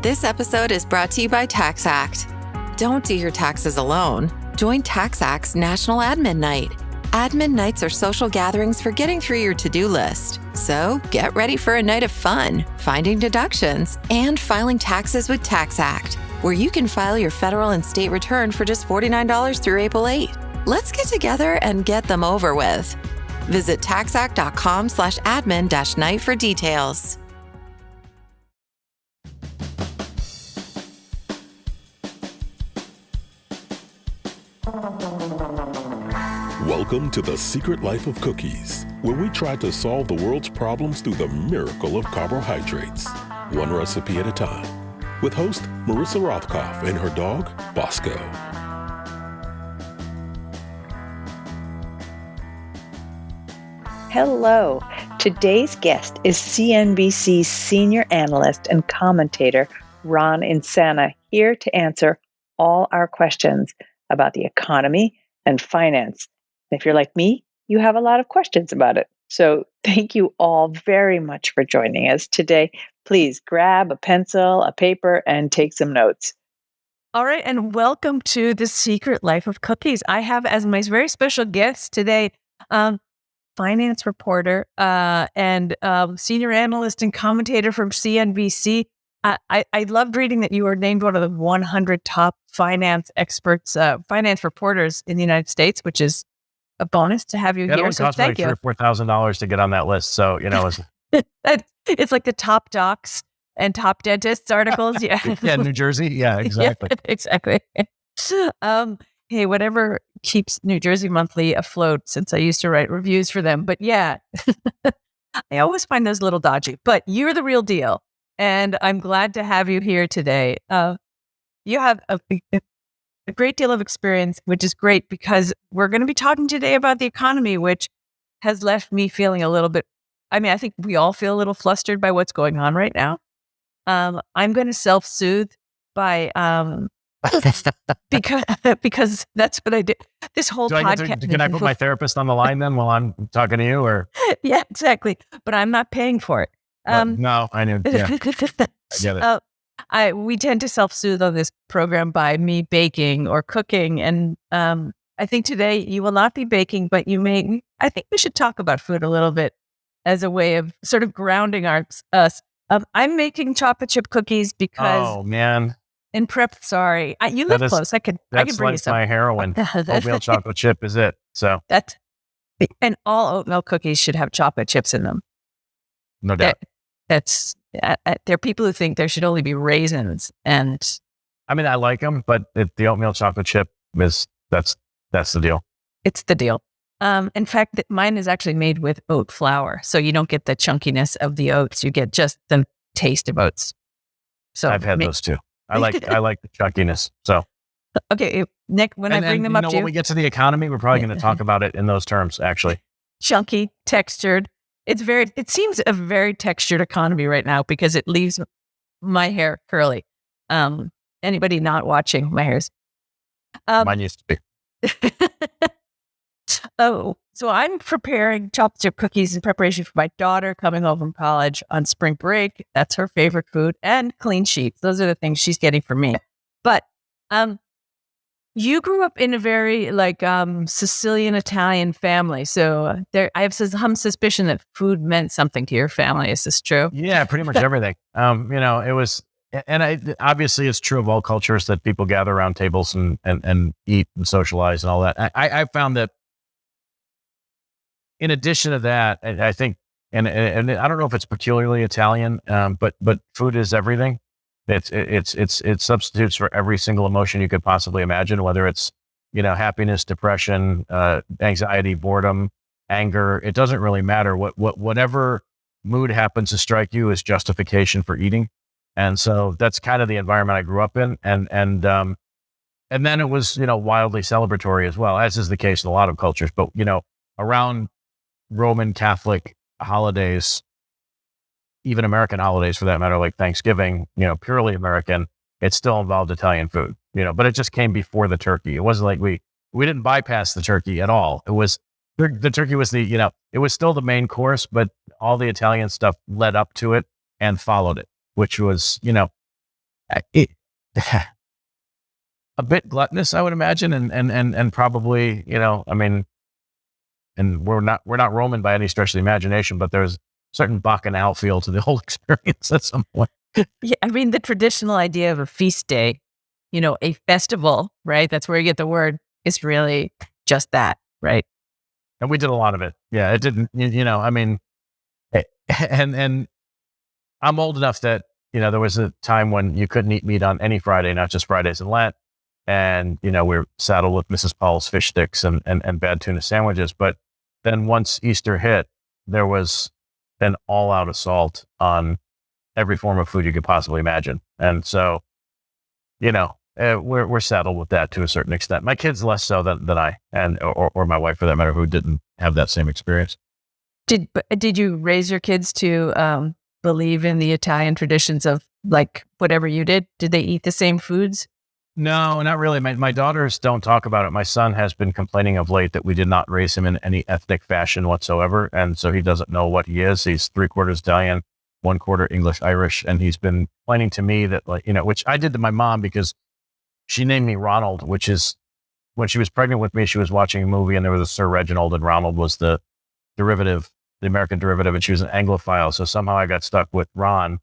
This episode is brought to you by TaxAct. Don't do your taxes alone. Join TaxAct's National Admin Night. Admin nights are social gatherings for getting through your to-do list. So get ready for a night of fun, finding deductions, and filing taxes with TaxAct, where you can file your federal and state return for just $49 through April 8. Let's get together and get them over with. Visit taxact.com/admin-night for details. Welcome to The Secret Life of Cookies, where we try to solve the world's problems through the miracle of carbohydrates, one recipe at a time, with host Marissa Rothkopf and her dog, Bosco. Hello. Today's guest is CNBC senior analyst and commentator Ron Insana, here to answer all our questions about the economy and finance. If you're like me, you have a lot of questions about it. So thank you all very much for joining us today. Please grab a pencil, a paper, and take some notes. All right, and welcome to The Secret Life of Cookies. I have as my very special guest today, finance reporter and senior analyst and commentator from CNBC. I loved reading that you were named one of the 100 top finance experts, finance reporters in the United States, which is a bonus to have you here. It only cost me like $3,000 or $4,000 to get on that list. So, it's like the top docs and top dentists articles. Yeah. Yeah, New Jersey. Yeah, exactly. Yeah, exactly. Hey, whatever keeps New Jersey Monthly afloat, since I used to write reviews for them. But yeah, I always find those a little dodgy, but you're the real deal. And I'm glad to have you here today. You have a great deal of experience, which is great because we're going to be talking today about the economy, which has left me feeling a little bit, I think we all feel a little flustered by what's going on right now. I'm going to self-soothe by, because that's what I did. This whole podcast. Can I put my therapist on the line then while I'm talking to you? Or yeah, exactly. But I'm not paying for it. No, I knew. Yeah. I get it. We tend to self-soothe on this program by me baking or cooking. And I think today you will not be baking, but I think we should talk about food a little bit as a way of sort of grounding us. I'm making chocolate chip cookies because... Oh, man. In prep, sorry. You live close. I could bring you some. That's like my heroin. Oatmeal chocolate chip is it. So and all oatmeal cookies should have chocolate chips in them. No doubt. There are people who think there should only be raisins, and I like them, but the oatmeal chocolate chip that's the deal. It's the deal. In fact, mine is actually made with oat flour, so you don't get the chunkiness of the oats. You get just the taste of oats. So I've had those too. I like the chunkiness. So okay, Nick, when I bring them up to you, when we get to the economy, we're probably going to talk about it in those terms. Actually, chunky, textured. It seems a very textured economy right now because it leaves my hair curly. Anybody not watching, my hair's mine used to be. Oh, so I'm preparing chocolate chip cookies in preparation for my daughter coming home from college on spring break. That's her favorite food, and clean sheets. Those are the things she's getting from me. But you grew up in a very Sicilian Italian family, so I have some suspicion that food meant something to your family. Is this true? Yeah, pretty much everything. It was, and obviously it's true of all cultures that people gather around tables and eat and socialize and all that. I found that in addition to that, I think, and I don't know if it's peculiarly Italian, but food is everything. It substitutes for every single emotion you could possibly imagine, whether it's, happiness, depression, anxiety, boredom, anger. It doesn't really matter. Whatever mood happens to strike you is justification for eating. And so that's kind of the environment I grew up in. And then it was, wildly celebratory as well, as is the case in a lot of cultures. But, around Roman Catholic holidays, even American holidays for that matter, like Thanksgiving, purely American, it still involved Italian food, but it just came before the turkey. It wasn't like we didn't bypass the turkey at all. It was, the turkey was it was still the main course, but all the Italian stuff led up to it and followed it, which was, it, a bit gluttonous, I would imagine, and probably, I mean, and we're not Roman by any stretch of the imagination, but there's a certain bacchanal feel to the whole experience at some point. Yeah, I mean, the traditional idea of a feast day, a festival, right? That's where you get the word, is really just that, right? And we did a lot of it. Yeah, it didn't, I mean, and I'm old enough that, there was a time when you couldn't eat meat on any Friday, not just Fridays in Lent. And, we're saddled with Mrs. Powell's fish sticks and bad tuna sandwiches. But then once Easter hit, there was an all-out assault on every form of food you could possibly imagine. And so, we're saddled with that to a certain extent. My kids less so than I, and or my wife for that matter, who didn't have that same experience. Did you raise your kids to believe in the Italian traditions of like whatever you did? Did they eat the same foods? No, not really. My daughters don't talk about it. My son has been complaining of late that we did not raise him in any ethnic fashion whatsoever. And so he doesn't know what he is. He's 3/4 Italian, 1/4 English, Irish. And he's been complaining to me that, like, which I did to my mom because she named me Ronald, which is when she was pregnant with me, she was watching a movie and there was a Sir Reginald and Ronald was the derivative, the American derivative. And she was an Anglophile. So somehow I got stuck with Ron.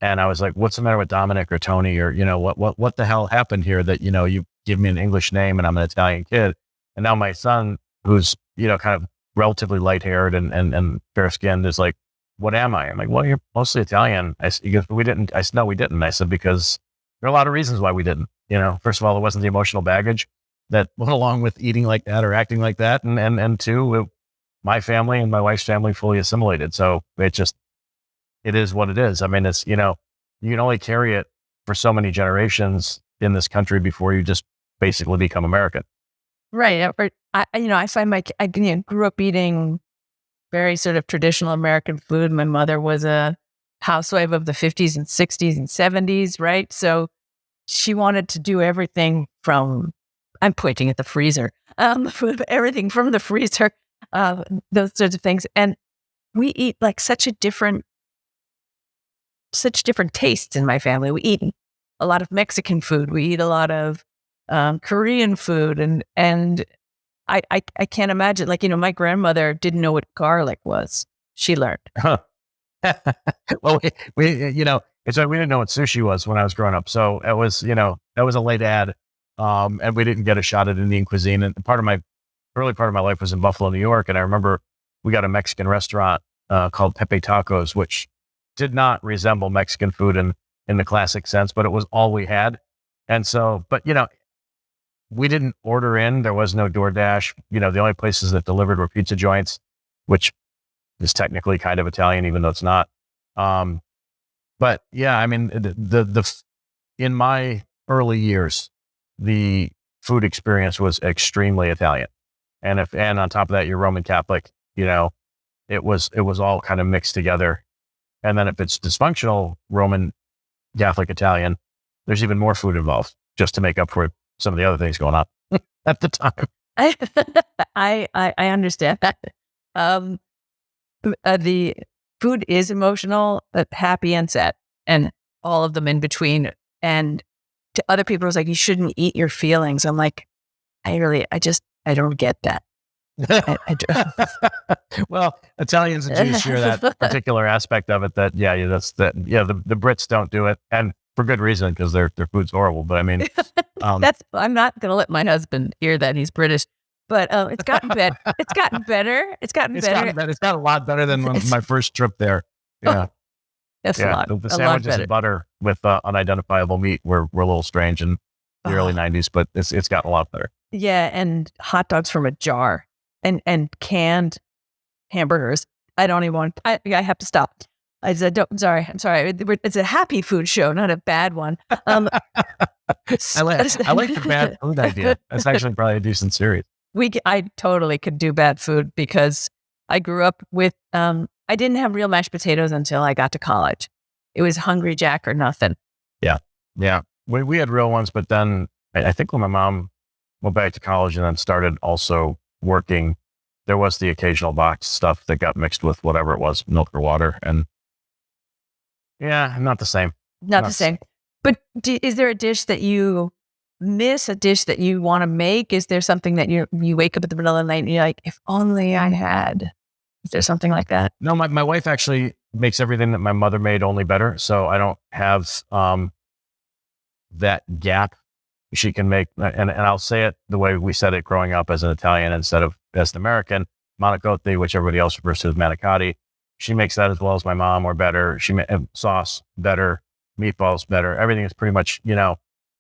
And I was like, what's the matter with Dominic or Tony or, what the hell happened here that, you give me an English name and I'm an Italian kid. And now my son, who's, kind of relatively light haired and fair skinned is like, what am I? I'm like, well, you're mostly Italian. He goes, we didn't. I said, no, we didn't. I said, because there are a lot of reasons why we didn't. First of all, it wasn't the emotional baggage that went along with eating like that or acting like that. And two, my family and my wife's family fully assimilated. So it is what it is. I mean, it's, you can only carry it for so many generations in this country before you just basically become American. Right. I find I grew up eating very sort of traditional American food. My mother was a housewife of the 50s and 60s and 70s, right? So she wanted to do everything from, I'm pointing at the freezer, everything from the freezer, those sorts of things. And we eat like such different tastes in my family. We eat a lot of Mexican food. We eat a lot of Korean food, and I can't imagine. Like, my grandmother didn't know what garlic was. She learned. Well, we it's like we didn't know what sushi was when I was growing up. So it was, that was a late ad, and we didn't get a shot at Indian cuisine. And early part of my life was in Buffalo, New York, and I remember we got a Mexican restaurant called Pepe Tacos, which did not resemble Mexican food in the classic sense, but it was all we had. And so, but we didn't order in. There was no DoorDash. The only places that delivered were pizza joints, which is technically kind of Italian, even though it's not. But yeah, I mean, in my early years, the food experience was extremely Italian. And on top of that, you're Roman Catholic, it was all kind of mixed together. And then if it's dysfunctional Roman Catholic Italian, there's even more food involved just to make up for some of the other things going on at the time. I understand that. The food is emotional, happy and sad, and all of them in between. And to other people, it's like, you shouldn't eat your feelings. I'm like, I don't get that. Well, Italians and Jews share that particular aspect of it. The Brits don't do it, and for good reason, because their food's horrible. But I mean, I'm not going to let my husband hear that he's British. But it's gotten better. It's gotten better. It's gotten a lot better than my first trip there. Yeah, that's a lot. The sandwiches and butter with unidentifiable meat were a little strange in the early '90s, but it's gotten a lot better. Yeah, and hot dogs from a jar. And canned hamburgers. I don't even want. I have to stop. I'm sorry. It's a happy food show, not a bad one. I like the bad food idea. That's actually probably a decent series. I totally could do bad food because I grew up with. I didn't have real mashed potatoes until I got to college. It was Hungry Jack or nothing. Yeah. We had real ones, but then I think when my mom went back to college and then started also working, there was the occasional box stuff that got mixed with whatever it was, milk or water. And yeah, not the same. Not the same. But is there a dish that you miss, a dish that you want to make? Is there something that you wake up at the middle of the night and you're like, if only I had? Is there something like that? No, my wife actually makes everything that my mother made only better. So I don't have that gap. She can make, and I'll say it the way we said it growing up as an Italian instead of as an American, manicotti, which everybody else refers to as manicotti. She makes that as well as my mom or better. She makes sauce better, meatballs better. Everything is pretty much,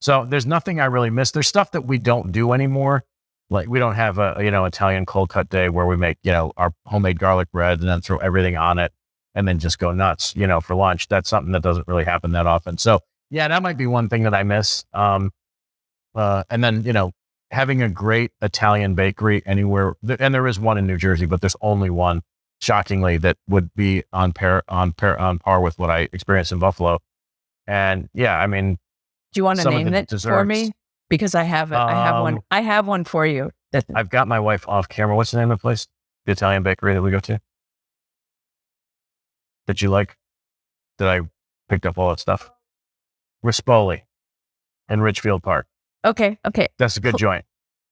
so there's nothing I really miss. There's stuff that we don't do anymore. Like we don't have a, Italian cold cut day where we make, our homemade garlic bread and then throw everything on it and then just go nuts, for lunch. That's something that doesn't really happen that often. So yeah, that might be one thing that I miss. And then, having a great Italian bakery anywhere, and there is one in New Jersey, but there's only one, shockingly, that would be on par with what I experienced in Buffalo. And yeah, I mean, do you want to name it for me? Because I have one. I have one for you. I've got my wife off camera. What's the name of the place? The Italian bakery that we go to? That you like? That I picked up all that stuff? Rispoli in Ridgefield Park. Okay. That's a good joint.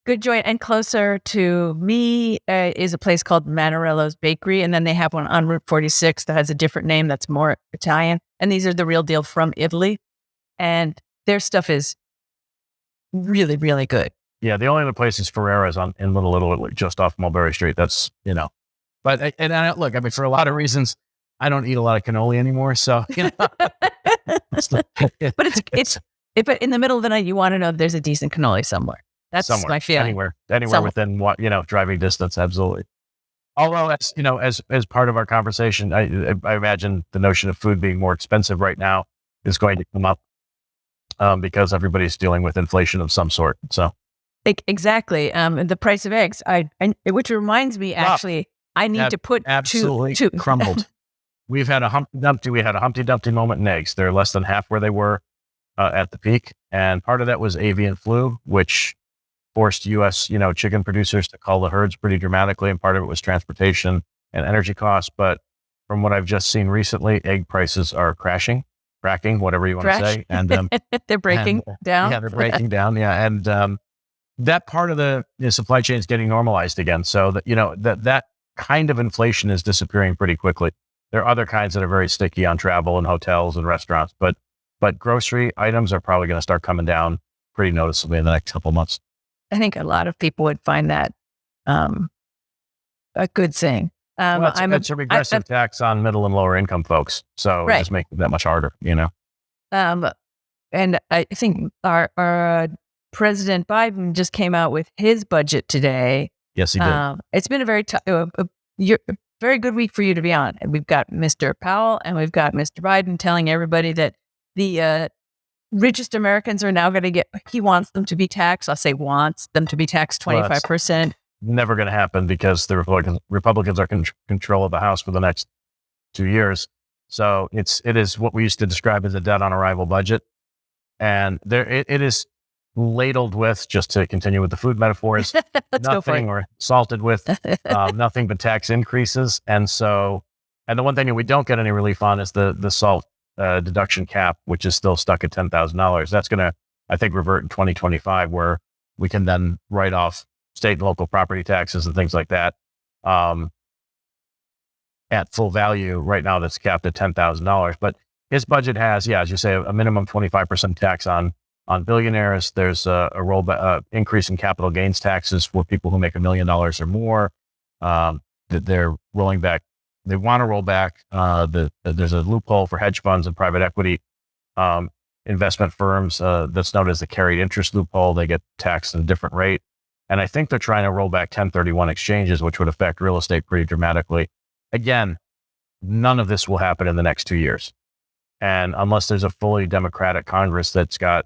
Good joint. And closer to me is a place called Manarello's Bakery. And then they have one on Route 46 that has a different name that's more Italian. And these are the real deal from Italy. And their stuff is really, really good. Yeah. The only other place is Ferrera's in Little Italy, just off Mulberry Street. That's, but look, I mean, for a lot of reasons, I don't eat a lot of cannoli anymore. So, but in the middle of the night, you want to know if there's a decent cannoli somewhere. That's my feeling. Anywhere within driving distance. Absolutely. Although, as part of our conversation, I imagine the notion of food being more expensive right now is going to come up because everybody's dealing with inflation of some sort. So exactly. And the price of eggs, which reminds me, actually, I need to put absolutely crumbled. We had a Humpty Dumpty moment in eggs. They're less than half where they were at the peak. And part of that was avian flu, which forced U.S., chicken producers to cull the herds pretty dramatically. And part of it was transportation and energy costs. But from what I've just seen recently, egg prices are cracking, whatever you want to say. And they're breaking down. Yeah, they're breaking down. Yeah. And that part of the supply chain is getting normalized again. So that kind of inflation is disappearing pretty quickly. There are other kinds that are very sticky on travel and hotels and restaurants, but grocery items are probably going to start coming down pretty noticeably in the next couple of months. I think a lot of people would find that a good thing. It's a regressive tax on middle and lower income folks, so it just makes it that much harder, And I think our President Biden just came out with his budget today. Yes, he did. It's been a very very good week for you to be on. And we've got Mr. Powell and we've got Mr. Biden telling everybody that the richest Americans are now going to he wants them to be taxed. I'll say wants them to be taxed 25%. Never going to happen because the Republicans are in control of the House for the next 2 years. So it is what we used to describe as a dead on arrival budget. And it is ladled with, just to continue with the food metaphors, nothing or salted with nothing but tax increases. And the one thing that we don't get any relief on is the salt deduction cap, which is still stuck at $10,000. That's going to, I think, revert in 2025, where we can then write off state and local property taxes and things like that at full value. Right now, that's capped at $10,000. But his budget has, as you say, a minimum 25% tax on billionaires. There's a increase in capital gains taxes for people who make $1 million or more. That they're rolling back. They want to roll back. There's a loophole for hedge funds and private equity investment firms that's known as the carried interest loophole. They get taxed at a different rate. And I think they're trying to roll back 1031 exchanges, which would affect real estate pretty dramatically. Again, none of this will happen in the next 2 years. And unless there's a fully Democratic Congress that's got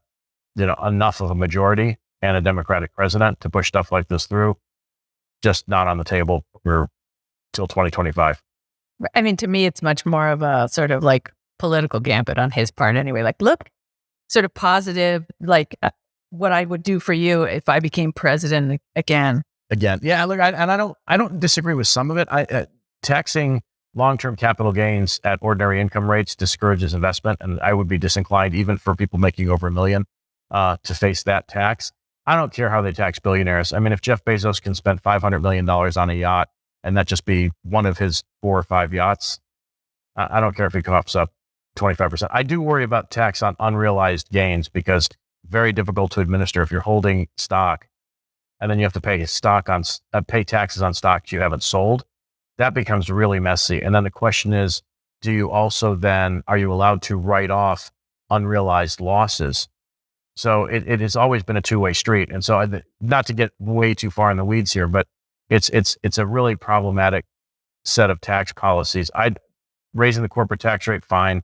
enough of a majority and a Democratic president to push stuff like this through, just not on the table for till 2025. I mean, to me, it's much more of a sort of like political gambit on his part anyway. Like, look, sort of positive, like what I would do for you if I became president again. Yeah, look, I don't disagree with some of it. Taxing long-term capital gains at ordinary income rates discourages investment. And I would be disinclined, even for people making over $1 million, to face that tax. I don't care how they tax billionaires. I mean, if Jeff Bezos can spend $500 million on a yacht and that just be one of his 4 or 5 yachts, I don't care if he coughs up 25%. I do worry about tax on unrealized gains because very difficult to administer if you're holding stock and then you have to pay taxes on stocks you haven't sold. That becomes really messy. And then the question is, are you allowed to write off unrealized losses? So it has always been a two-way street. And so not to get way too far in the weeds here, but it's a really problematic set of tax policies. Raising the corporate tax rate, fine.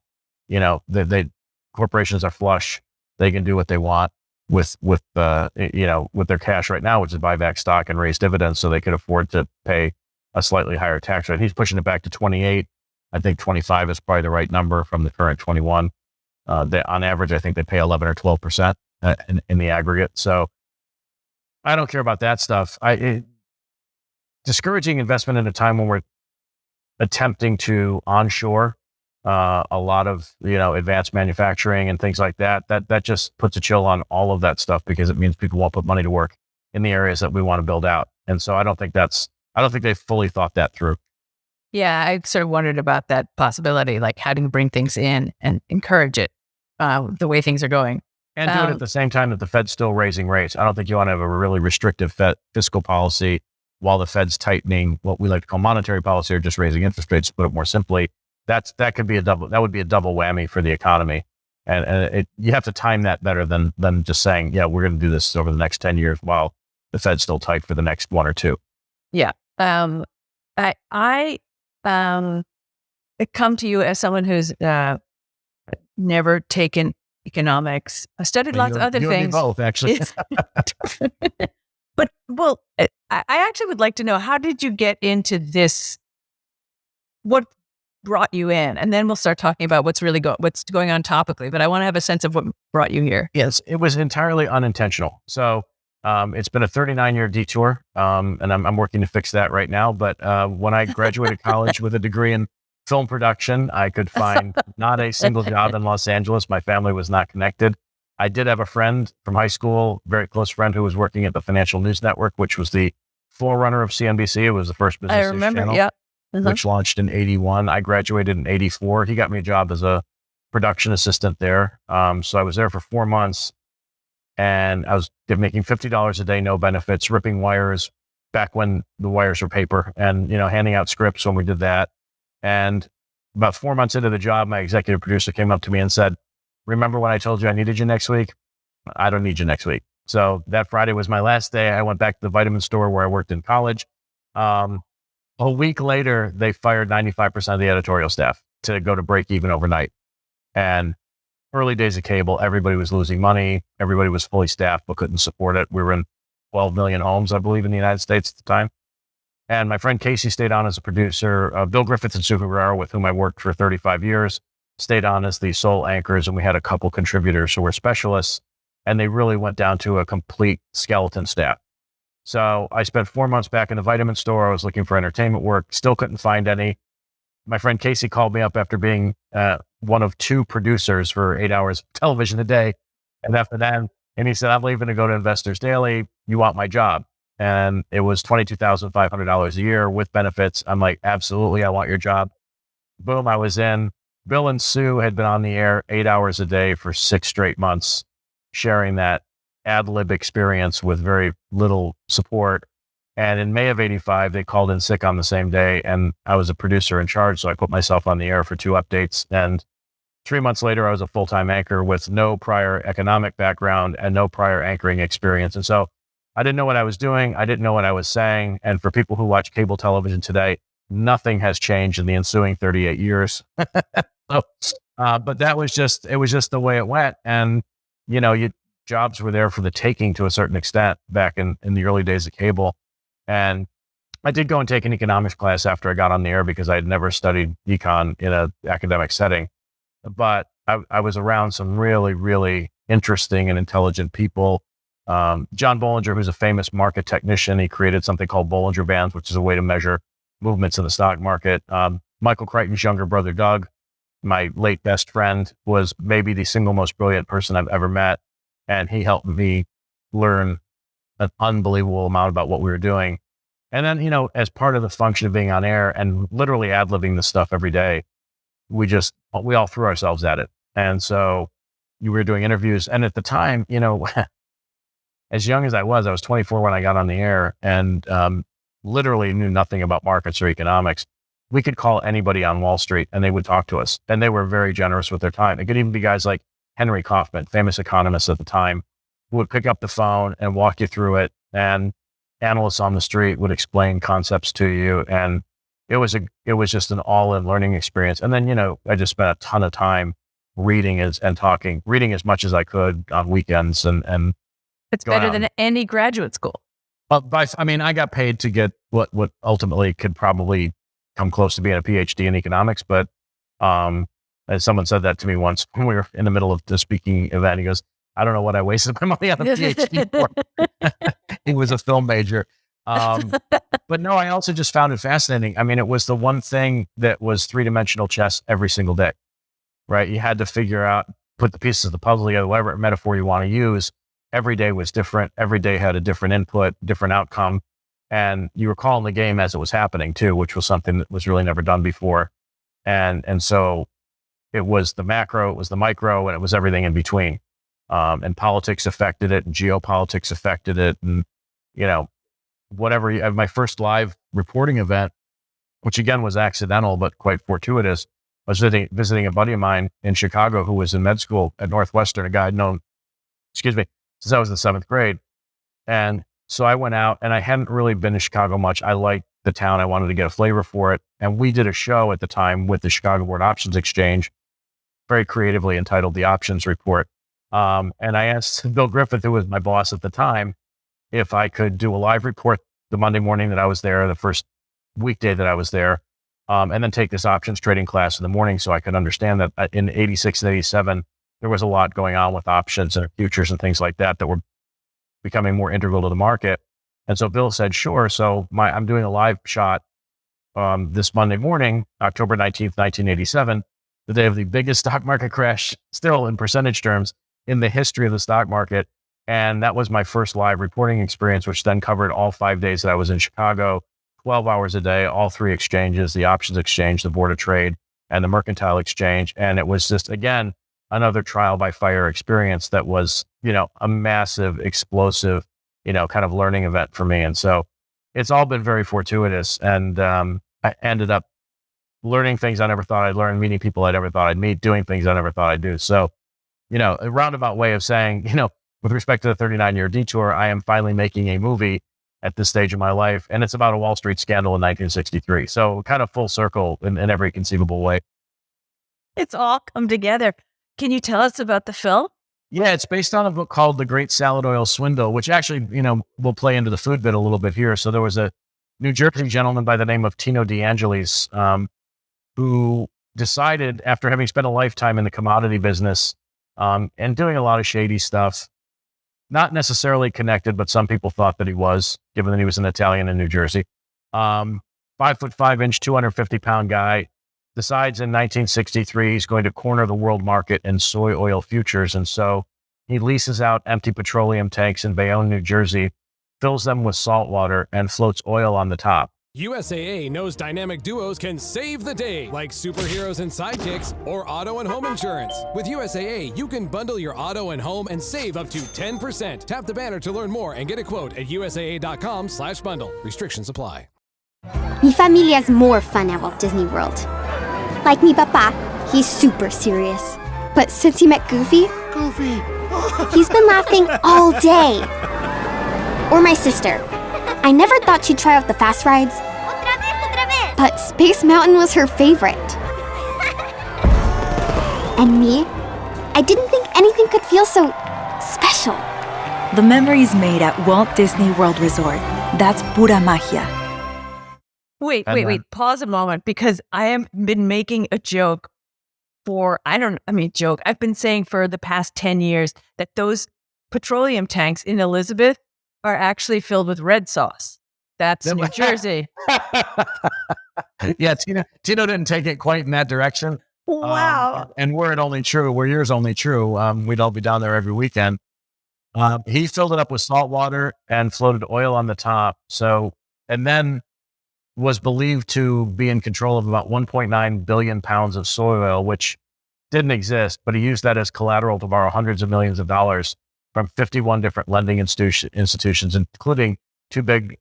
Corporations are flush. They can do what they want with their cash right now, which is buy back stock and raise dividends so they could afford to pay a slightly higher tax rate. He's pushing it back to 28. I think 25 is probably the right number from the current 21. On average, I think they pay 11 or 12% in the aggregate. So I don't care about that stuff. Discouraging investment in a time when we're attempting to onshore a lot of advanced manufacturing and things like that just puts a chill on all of that stuff because it means people won't put money to work in the areas that we want to build out. And so I don't think they fully thought that through. Yeah, I sort of wondered about that possibility, like how do you bring things in and encourage it the way things are going. And do it at the same time that the Fed's still raising rates. I don't think you want to have a really restrictive fiscal policy while the Fed's tightening what we like to call monetary policy or just raising interest rates, to put it more simply. That would be a double whammy for the economy. And you have to time that better than just saying, yeah, we're going to do this over the next 10 years while the Fed's still tight for the next 1 or 2. Yeah. I come to you as someone who's never taken economics. I studied lots of other you things. And me both, actually. But I actually would like to know, how did you get into this? What brought you in? And then we'll start talking about what's going on topically. But I want to have a sense of what brought you here. Yes, it was entirely unintentional. So it's been a 39-year detour, and I'm working to fix that right now. But when I graduated college with a degree in film production, I could find not a single job in Los Angeles. My family was not connected. I did have a friend from high school, very close friend, who was working at the Financial News Network, which was the forerunner of CNBC. It was the first business news channel, yeah. Mm-hmm. Which launched in 81. I graduated in 84. He got me a job as a production assistant there. So I was there for 4 months, and I was making $50 a day, no benefits, ripping wires back when the wires were paper, and handing out scripts when we did that. And about 4 months into the job, my executive producer came up to me and said, "Remember when I told you I needed you next week? I don't need you next week." So that Friday was my last day. I went back to the vitamin store where I worked in college. A week later, they fired 95% of the editorial staff to go to break even overnight. And early days of cable, everybody was losing money. Everybody was fully staffed, but couldn't support it. We were in 12 million homes, I believe, in the United States at the time. And my friend Casey stayed on as a producer. Bill Griffith and Sue Guerrero, with whom I worked for 35 years, stayed on as the sole anchors. And we had a couple contributors who were specialists. And they really went down to a complete skeleton staff. So I spent 4 months back in the vitamin store. I was looking for entertainment work, still couldn't find any. My friend Casey called me up after being one of 2 producers for 8 hours of television a day. And after that, and he said, "I'm leaving to go to Investors Daily. You want my job?" And it was $22,500 a year with benefits. I'm like, "Absolutely, I want your job." Boom, I was in. Bill and Sue had been on the air 8 hours a day for 6 straight months, sharing that ad lib experience with very little support. And in May of 85, they called in sick on the same day, and I was a producer in charge. So I put myself on the air for 2 updates. And 3 months later, I was a full-time anchor with no prior economic background and no prior anchoring experience. And so I didn't know what I was doing. I didn't know what I was saying. And for people who watch cable television today, nothing has changed in the ensuing 38 years. But it was just the way it went. And, jobs were there for the taking to a certain extent back in the early days of cable. And I did go and take an economics class after I got on the air because I had never studied econ in an academic setting. But I was around some really, really interesting and intelligent people. John Bollinger, who's a famous market technician, he created something called Bollinger Bands, which is a way to measure movements in the stock market. Michael Crichton's younger brother, Doug, my late best friend, was maybe the single most brilliant person I've ever met. And he helped me learn an unbelievable amount about what we were doing. And then, as part of the function of being on air and literally ad-libbing this stuff every day, we all threw ourselves at it. And so you were doing interviews. And at the time, as young as I was 24 when I got on the air, and literally knew nothing about markets or economics. We could call anybody on Wall Street and they would talk to us. And they were very generous with their time. It could even be guys like Henry Kaufman, famous economist at the time, who would pick up the phone and walk you through it. And analysts on the street would explain concepts to you. And it was just an all-in learning experience. And then, I just spent a ton of time reading as much as I could on weekends and it's better than any graduate school. I got paid to get what ultimately could probably come close to being a PhD in economics. But as someone said that to me once when we were in the middle of the speaking event, he goes, I don't know what I wasted my money on a PhD for. He was a film major. But no, I also just found it fascinating. I mean, it was the one thing that was three-dimensional chess every single day, right? You had to figure out, put the pieces of the puzzle together, whatever metaphor you want to use. Every day was different. Every day had a different input, different outcome. And you were calling the game as it was happening too, which was something that was really never done before. And so it was the macro, it was the micro, and it was everything in between. And politics affected it, and geopolitics affected it. And, my first live reporting event, which again was accidental, but quite fortuitous, I was visiting a buddy of mine in Chicago who was in med school at Northwestern, a guy I'd known, since I was in the 7th grade. And so I went out, and I hadn't really been to Chicago much. I liked the town. I wanted to get a flavor for it. And we did a show at the time with the Chicago Board Options Exchange, very creatively entitled The Options Report. And I asked Bill Griffith, who was my boss at the time, if I could do a live report the Monday morning that I was there, the first weekday that I was there, and then take this options trading class in the morning so I could understand that in 86 and 87, there was a lot going on with options and futures and things like that were becoming more integral to the market. And so Bill said, sure. So I'm doing a live shot this Monday morning, October 19th, 1987, the day of the biggest stock market crash still in percentage terms in the history of the stock market. And that was my first live reporting experience, which then covered all 5 days that I was in Chicago, 12 hours a day, all 3 exchanges, the options exchange, the board of trade, and the mercantile exchange. And it was just, again, another trial by fire experience that was, a massive, explosive, kind of learning event for me. And so it's all been very fortuitous. And I ended up learning things I never thought I'd learn, meeting people I never thought I'd meet, doing things I never thought I'd do. So, a roundabout way of saying, with respect to the 39-year detour, I am finally making a movie at this stage of my life. And it's about a Wall Street scandal in 1963. So kind of full circle in every conceivable way. It's all come together. Can you tell us about the film? Yeah, it's based on a book called The Great Salad Oil Swindle, which actually, will play into the food bit a little bit here. So there was a New Jersey gentleman by the name of Tino DeAngelis, who decided, after having spent a lifetime in the commodity business and doing a lot of shady stuff, not necessarily connected, but some people thought that he was, given that he was an Italian in New Jersey. 5'5" 250 pound guy, decides in 1963 he's going to corner the world market in soy oil futures. And so he leases out empty petroleum tanks in Bayonne, New Jersey, fills them with salt water, and floats oil on the top. USAA knows dynamic duos can save the day, like superheroes and sidekicks or auto and home insurance. With USAA, you can bundle your auto and home and save up to 10%. Tap the banner to learn more and get a quote at USAA.com/bundle. Restrictions apply. Mi familia's more fun at Walt Disney World. Like mi papa, he's super serious. But since he met Goofy, he's been laughing all day. Or my sister. I never thought she'd try out the fast rides, but Space Mountain was her favorite. And me, I didn't think anything could feel so special. The memories made at Walt Disney World Resort. That's pura magia. Wait. Pause a moment, because I have been making a joke I've been saying for the past 10 years that those petroleum tanks in Elizabeth are actually filled with red sauce. That's New Jersey. Yeah, Tino didn't take it quite in that direction. Wow. And were it only true, were yours only true, we'd all be down there every weekend. He filled it up with salt water and floated oil on the top. So, and then was believed to be in control of about 1.9 billion pounds of soy oil, which didn't exist, but he used that as collateral to borrow hundreds of millions of dollars from 51 different lending institutions, including two big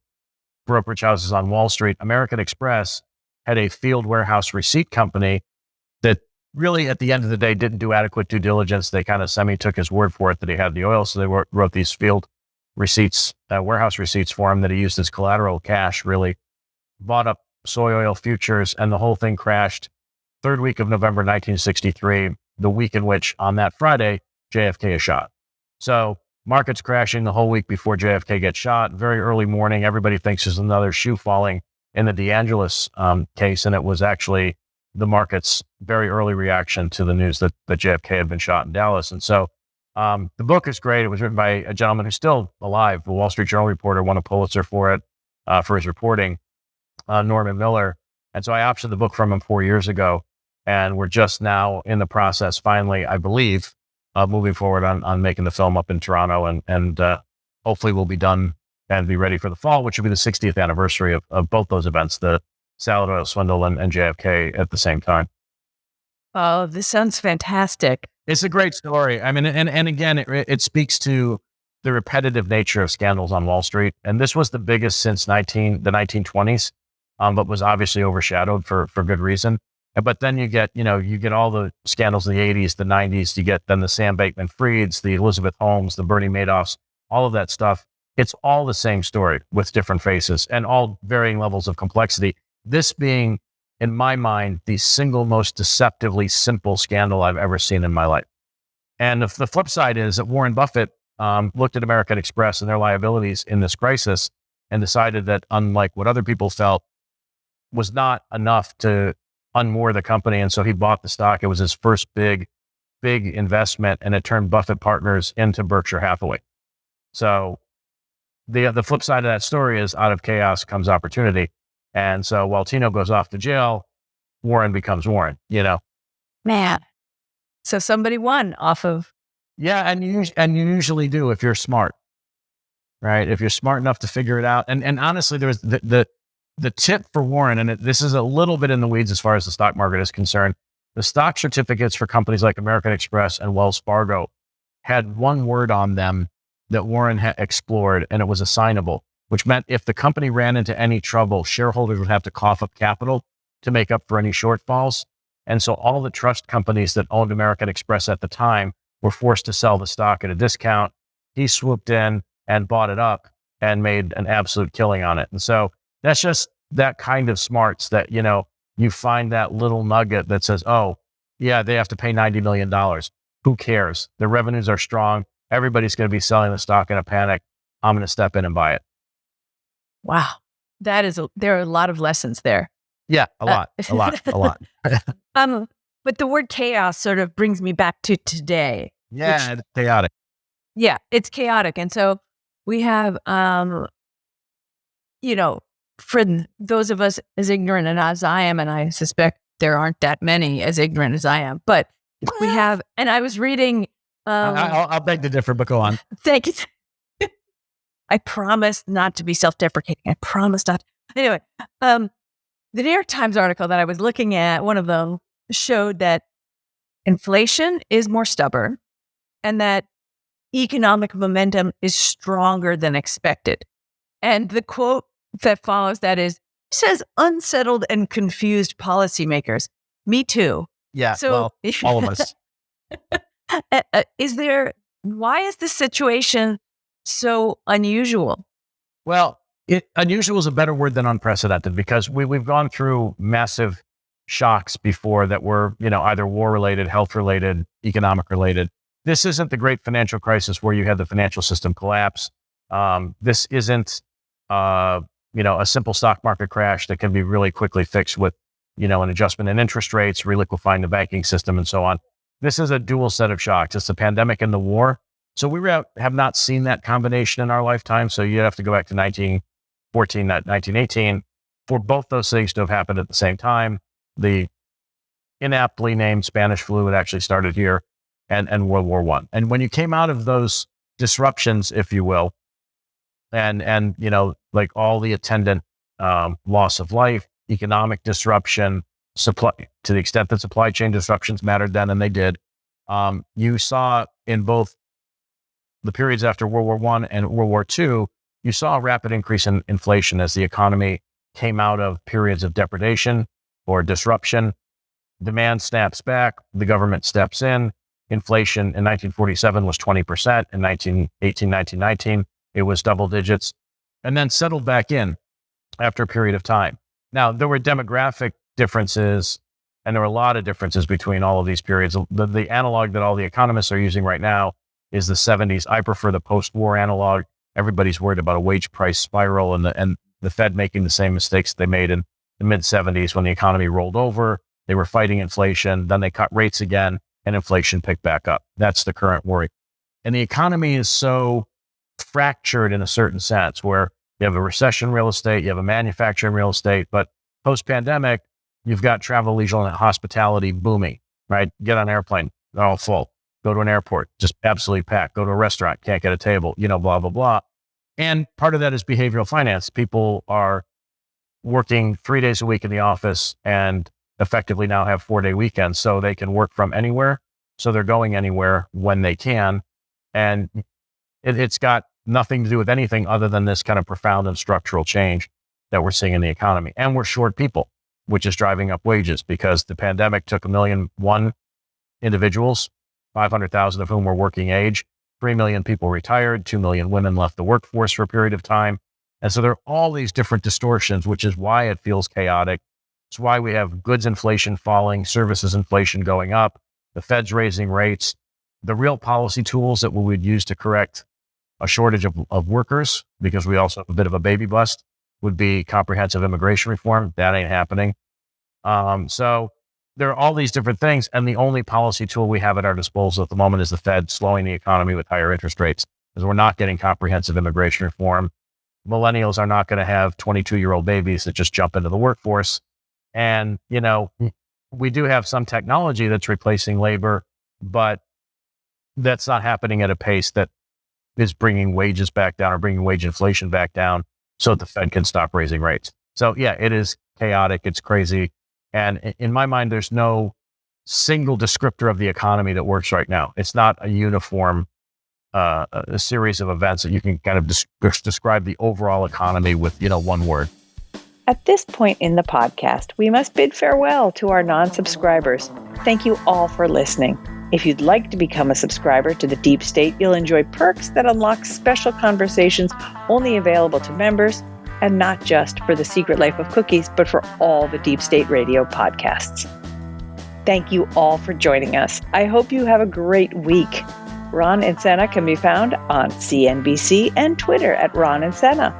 brokerage houses on Wall Street. American Express had a field warehouse receipt company that really, at the end of the day, didn't do adequate due diligence. They kind of took his word for it that he had the oil. So they wrote these field receipts, warehouse receipts for him that he used as collateral cash, really bought up soy oil futures, and the whole thing crashed. Third week of November 1963, the week in which, on that Friday, JFK is shot. So markets crashing the whole week before JFK gets shot. Very early morning, everybody thinks there's another shoe falling in the DeAngelis case, and it was actually the market's very early reaction to the news that JFK had been shot in Dallas. And so the book is great. It was written by a gentleman who's still alive. The Wall Street Journal reporter won a Pulitzer for it, for his reporting, Norman Miller. And so I optioned the book from him 4 years ago. And we're just now in the process, finally, I believe, of moving forward on making the film up in Toronto. And hopefully we'll be done and be ready for the fall, which will be the 60th anniversary of both those events, the salad oil swindle and JFK at the same time. Oh, this sounds fantastic. It's a great story. I mean, and again, it speaks to the repetitive nature of scandals on Wall Street. And this was the biggest since the 1920s, but was obviously overshadowed for good reason. But then you get all the scandals in the 80s, the 90s, you get then the Sam Bankman-Frieds, the Elizabeth Holmes, the Bernie Madoffs, all of that stuff. It's all the same story with different faces and all varying levels of complexity. This being, in my mind, the single most deceptively simple scandal I've ever seen in my life. And the flip side is that Warren Buffett looked at American Express and their liabilities in this crisis and decided that, unlike what other people felt, was not enough to unmoor the company. And so he bought the stock. It was his first big investment, and it turned Buffett Partners into Berkshire Hathaway. So the flip side of that story is, out of chaos comes opportunity. And so while Tino goes off to jail, Warren becomes Warren, Man. So somebody won off of. Yeah. And you usually do if you're smart, right? If you're smart enough to figure it out. And honestly, there was the tip for Warren, and this is a little bit in the weeds as far as the stock market is concerned. The stock certificates for companies like American Express and Wells Fargo had one word on them that Warren had explored, and it was assignable, which meant if the company ran into any trouble, shareholders would have to cough up capital to make up for any shortfalls. And so all the trust companies that owned American Express at the time were forced to sell the stock at a discount. He swooped in and bought it up and made an absolute killing on it. And so that's just that kind of smarts that, you find that little nugget that says, oh, yeah, they have to pay $90 million. Who cares? Their revenues are strong. Everybody's going to be selling the stock in a panic. I'm going to step in and buy it. Wow. There are a lot of lessons there. Yeah, a lot. But the word chaos sort of brings me back to today. Yeah, it's chaotic. Yeah, it's chaotic. And so we have, for those of us as ignorant and as I am, and I suspect there aren't that many as ignorant as I am, but we have, and I was reading. I'll beg to differ, but go on. Thank you. I promise not to be self-deprecating. I promise not. Anyway, the New York Times article that I was looking at, one of them showed that inflation is more stubborn and that economic momentum is stronger than expected. And the quote that follows that is, says unsettled and confused policymakers. Me too. Yeah, so, well, all of us. Why is this situation so unusual? Well, unusual is a better word than unprecedented, because we've gone through massive shocks before that were, either war-related, health-related, economic-related. This isn't the great financial crisis where you had the financial system collapse. This isn't, a simple stock market crash that can be really quickly fixed with, an adjustment in interest rates, reliquifying the banking system, and so on. This is a dual set of shocks. It's the pandemic and the war. So we have not seen that combination in our lifetime. So you have to go back to 1918, for both those things to have happened at the same time. The inaptly named Spanish flu had actually started here, and World War I. And when you came out of those disruptions, if you will, and like all the attendant loss of life, economic disruption, supply, to the extent that supply chain disruptions mattered then, and they did, you saw in both the periods after World War I and World War II, you saw a rapid increase in inflation as the economy came out of periods of depredation or disruption. Demand snaps back, the government steps in. Inflation in 1947 was 20%. In 1918, 1919, it was double digits, and then settled back in after a period of time. Now, there were demographic differences, and there were a lot of differences between all of these periods. The analog that all the economists are using right now is the 70s. I prefer the post-war analog. Everybody's worried about a wage price spiral and the Fed making the same mistakes they made in the mid-70s when the economy rolled over. They were fighting inflation, then they cut rates again, and inflation picked back up. That's the current worry. And the economy is so fractured in a certain sense, where you have a recession real estate, you have a manufacturing real estate, but post-pandemic, you've got travel, leisure, and hospitality booming, right? Get on an airplane, they're all full. Go to an airport, just absolutely packed. Go to a restaurant, can't get a table, blah, blah, blah. And part of that is behavioral finance. People are working 3 days a week in the office and effectively now have 4-day weekends, so they can work from anywhere. So they're going anywhere when they can. And it's got nothing to do with anything other than this kind of profound and structural change that we're seeing in the economy. And we're short people, which is driving up wages, because the pandemic took 1,000,001 individuals, 500,000 of whom were working age, 3 million people retired, 2 million women left the workforce for a period of time. And so there are all these different distortions, which is why it feels chaotic. It's why we have goods inflation falling, services inflation going up, the Fed's raising rates. The real policy tools that we would use to correct a shortage of workers, because we also have a bit of a baby bust, would be comprehensive immigration reform. That ain't happening. So there are all these different things, and the only policy tool we have at our disposal at the moment is the Fed slowing the economy with higher interest rates, because we're not getting comprehensive immigration reform. Millennials are not going to have 22-year-old babies that just jump into the workforce. And, we do have some technology that's replacing labor, but that's not happening at a pace that is bringing wages back down or bringing wage inflation back down so that the Fed can stop raising rates. So yeah, it is chaotic. It's crazy. And in my mind, there's no single descriptor of the economy that works right now. It's not a uniform a series of events that you can kind of describe the overall economy with, one word. At this point in the podcast, we must bid farewell to our non-subscribers. Thank you all for listening. If you'd like to become a subscriber to the Deep State, you'll enjoy perks that unlock special conversations only available to members, and not just for The Secret Life of Cookies, but for all the Deep State Radio podcasts. Thank you all for joining us. I hope you have a great week. Ron Insana can be found on CNBC and Twitter at Ron Insana.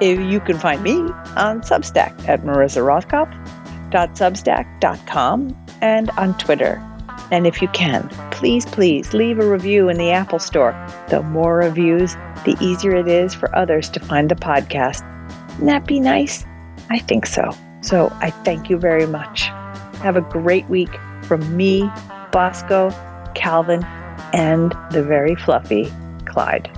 If you can find me on Substack at marissarothkopf.substack.com and on Twitter. And if you can, please leave a review in the Apple Store. The more reviews, the easier it is for others to find the podcast. Wouldn't that be nice? I think so. So I thank you very much. Have a great week from me, Bosco, Calvin, and the very fluffy Clyde.